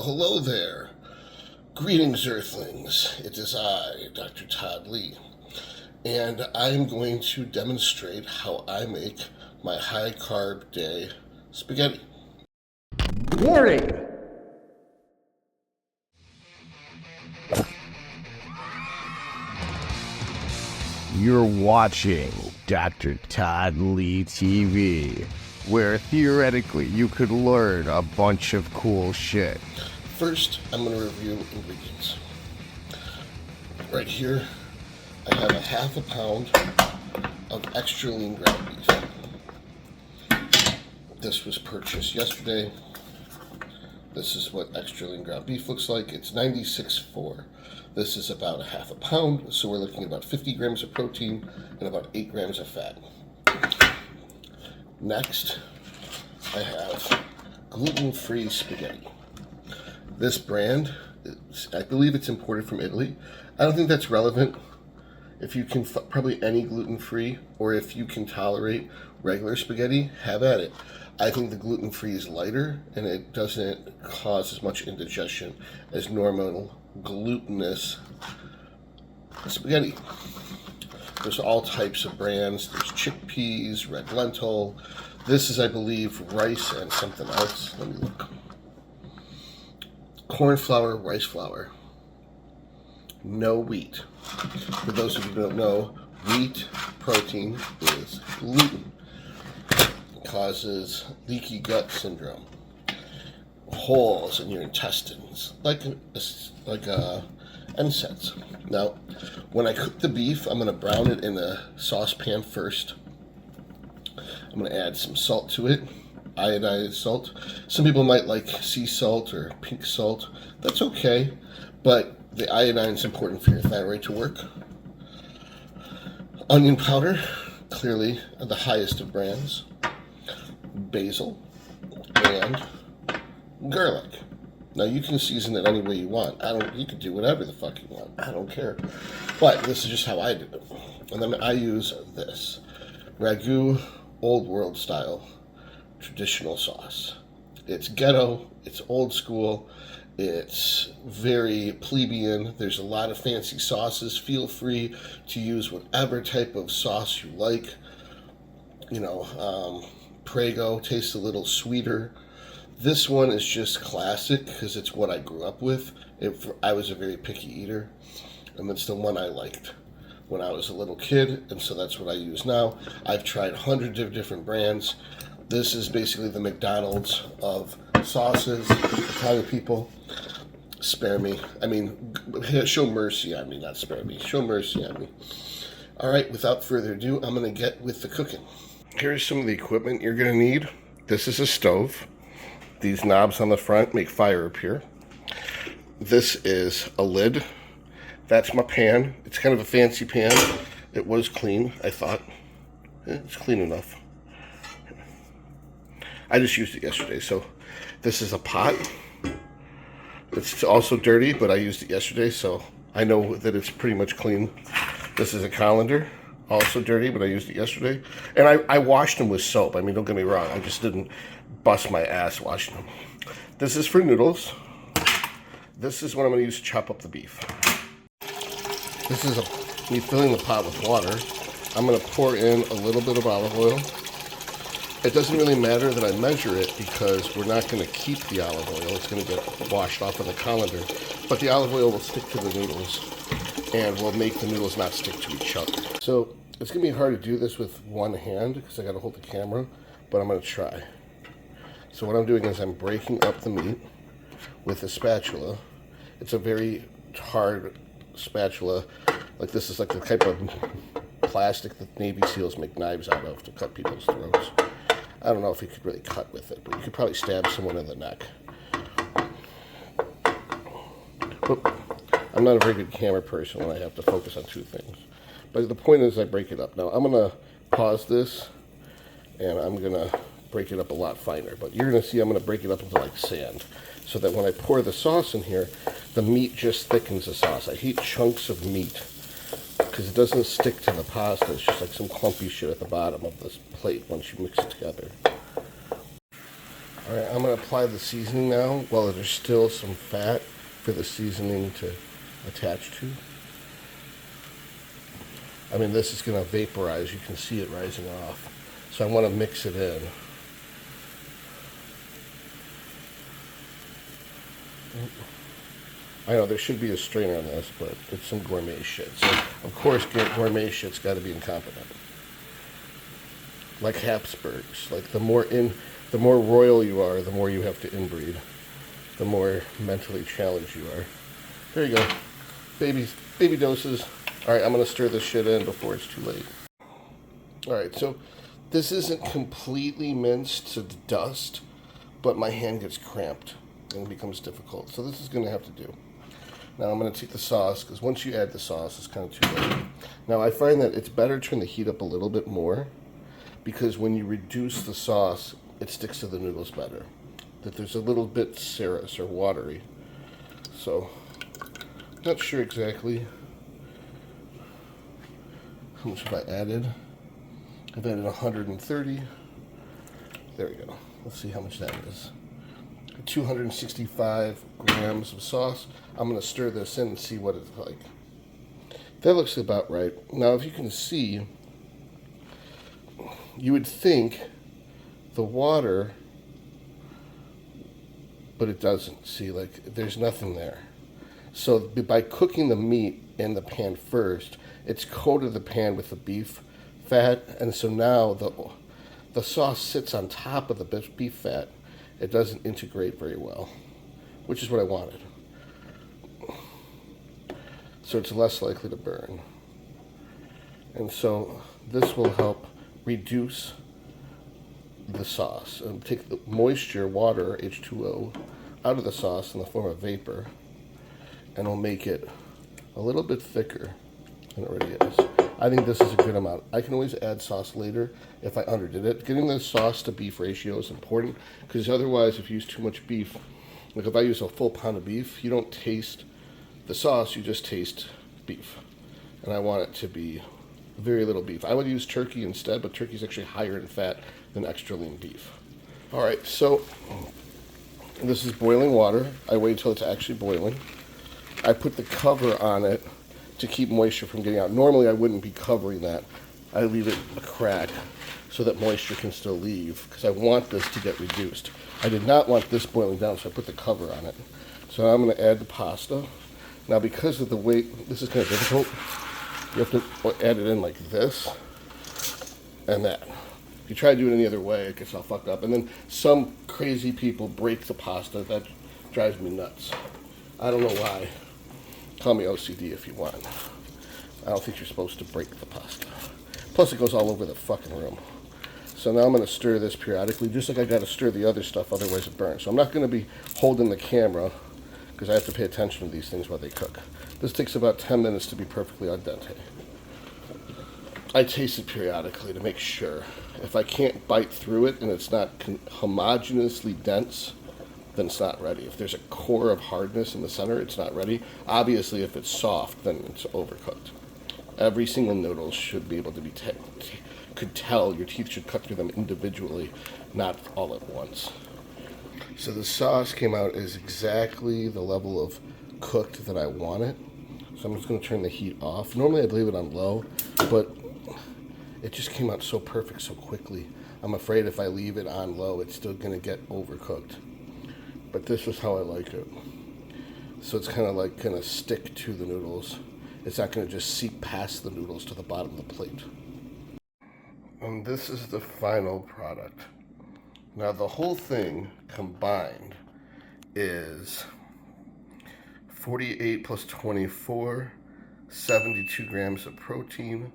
hello there. Greetings, Earthlings. It is I, Dr. Todd Lee, and I'm going to demonstrate how I make my high-carb day spaghetti. Warning! You're watching Dr. Todd Lee TV, where theoretically you could learn a bunch of cool shit. First, I'm going to review ingredients. Right here, I have a half a pound of extra lean ground beef. This was purchased yesterday. This is what extra lean ground beef looks like. It's 96.4. This is about a half a pound, so we're looking at about 50 grams of protein and about 8 grams of fat. Next, I have gluten-free spaghetti. This brand, I believe it's imported from Italy. I don't think that's relevant. If you can, probably any gluten-free, or if you can tolerate regular spaghetti, have at it. I think the gluten-free is lighter, and it doesn't cause as much indigestion as normal glutinous spaghetti. There's all types of brands. There's chickpeas, red lentil. This is, I believe, rice and something else. Let me look. Corn flour, rice flour. No wheat. For those of you who don't know, wheat protein is gluten. It causes leaky gut syndrome, holes in your intestines, like NSAIDs. Now, when I cook the beef, I'm going to brown it in a saucepan first. I'm going to add some salt to it, iodized salt. Some people might like sea salt or pink salt. That's okay, but the iodine is important for your thyroid to work. Onion powder, clearly the highest of brands. Basil and garlic. Now you can season it any way you want. You can do whatever the fuck you want. I don't care. But this is just how I do it. And then I use this Ragú old world style traditional sauce. It's ghetto, it's old school, it's very plebeian. There's a lot of fancy sauces. Feel free to use whatever type of sauce you like. You know, Prego tastes a little sweeter. This one is just classic because it's what I grew up with. I was a very picky eater, and it's the one I liked when I was a little kid, and so that's what I use now. I've tried hundreds of different brands. This is basically the McDonald's of sauces. Italian people, spare me. I mean, show mercy on me, not spare me. Show mercy on me. All right, without further ado, I'm going to get with the cooking. Here's some of the equipment you're going to need. This is a stove. These knobs on the front make fire appear. This is a lid. That's my pan. It's kind of a fancy pan. It was clean, I thought. It's clean enough. I just used it yesterday. So this is a pot. It's also dirty, but I used it yesterday, so I know that it's pretty much clean. This is a colander. Also dirty, but I used it yesterday. And I washed them with soap. I mean, don't get me wrong. I just didn't bust my ass washing them. This is for noodles. This is what I'm going to use to chop up the beef. This is me filling the pot with water. I'm going to pour in a little bit of olive oil. It doesn't really matter that I measure it because we're not going to keep the olive oil. It's going to get washed off in the colander. But the olive oil will stick to the noodles and will make the noodles not stick to each other. So it's going to be hard to do this with one hand because I got to hold the camera, but I'm going to try. So what I'm doing is I'm breaking up the meat with a spatula. It's a very hard spatula. Like this is like the type of plastic that Navy SEALs make knives out of to cut people's throats. I don't know if you could really cut with it, but you could probably stab someone in the neck. But I'm not a very good camera person when I have to focus on two things. But the point is I break it up. Now I'm going to pause this and I'm going to break it up a lot finer. But you're going to see I'm going to break it up into like sand so that when I pour the sauce in here, the meat just thickens the sauce. I hate chunks of meat because it doesn't stick to the pasta. It's just like some clumpy shit at the bottom of this plate once you mix it together. All right, I'm going to apply the seasoning now while there's still some fat for the seasoning to attach to. I mean, this is going to vaporize. You can see it rising off. So I want to mix it in. I know there should be a strainer on this, but it's some gourmet shit. So, of course, gourmet shit's got to be incompetent. Like Habsburgs. Like the more royal you are, the more you have to inbreed. The more mentally challenged you are. There you go. Baby doses. All right, I'm going to stir this shit in before it's too late. All right, so this isn't completely minced to dust, but my hand gets cramped and it becomes difficult. So this is going to have to do. Now I'm going to take the sauce, because once you add the sauce, it's kind of too late. Now I find that it's better to turn the heat up a little bit more, because when you reduce the sauce, it sticks to the noodles better. That there's a little bit serous or watery. So, not sure exactly how much have I added. I've added 130. There we go. Let's see how much that is. 265 grams of sauce. I'm going to stir this in and see what it's like. That looks about right. Now, if you can see, you would think the water, but it doesn't. See, like, there's nothing there. So by cooking the meat in the pan first, it's coated the pan with the beef fat, and so now the sauce sits on top of the beef fat. It doesn't integrate very well, which is what I wanted. So it's less likely to burn. And so this will help reduce the sauce and take the moisture, water, H2O, out of the sauce in the form of vapor, and will make it a little bit thicker than it already is. I think this is a good amount. I can always add sauce later if I underdid it. Getting the sauce to beef ratio is important, because otherwise if you use too much beef, like if I use a full pound of beef, you don't taste the sauce, you just taste beef. And I want it to be very little beef. I would use turkey instead, but turkey is actually higher in fat than extra lean beef. All right, so this is boiling water. I wait until it's actually boiling. I put the cover on it to keep moisture from getting out. Normally I wouldn't be covering that. I leave it a crack so that moisture can still leave, because I want this to get reduced. I did not want this boiling down, so I put the cover on it. So I'm going to add the pasta. Now, because of the weight, this is kind of difficult. You have to add it in like this and that. If you try to do it any other way, it gets all fucked up. And then some crazy people break the pasta. That drives me nuts. I don't know why. Call me OCD if you want. I don't think you're supposed to break the pasta. Plus, it goes all over the fucking room. So now I'm going to stir this periodically, just like I got to stir the other stuff, otherwise it burns. So I'm not going to be holding the camera, because I have to pay attention to these things while they cook. This takes about 10 minutes to be perfectly al dente. I taste it periodically to make sure. If I can't bite through it and it's not homogeneously dense, then it's not ready. If there's a core of hardness in the center, it's not ready. Obviously, if it's soft, then it's overcooked. Every single noodle should be able to be could tell. Your teeth should cut through them individually, not all at once. So the sauce came out as exactly the level of cooked that I want it. So I'm just going to turn the heat off. Normally I'd leave it on low, but it just came out so perfect so quickly. I'm afraid if I leave it on low, it's still going to get overcooked. But this is how I like it. So it's kind of like going to stick to the noodles. It's not going to just seep past the noodles to the bottom of the plate. And this is the final product. Now the whole thing combined is 48 plus 24, 72 grams of protein.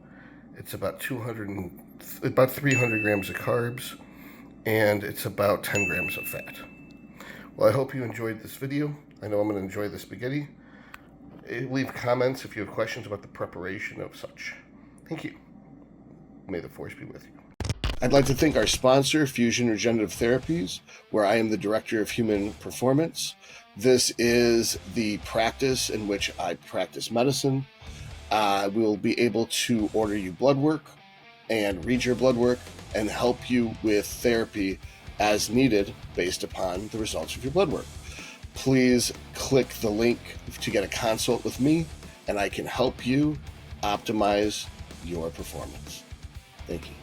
It's about 300 grams of carbs, and it's about 10 grams of fat. Well, I hope you enjoyed this video. I know I'm going to enjoy the spaghetti. Leave comments if you have questions about the preparation of such. Thank you. May the force be with you. I'd like to thank our sponsor, Fusion Regenerative Therapies, where I am the Director of Human Performance. This is the practice in which I practice medicine. We will be able to order you blood work and read your blood work and help you with therapy as needed based upon the results of your blood work. Please click the link to get a consult with me, and I can help you optimize your performance. Thank you.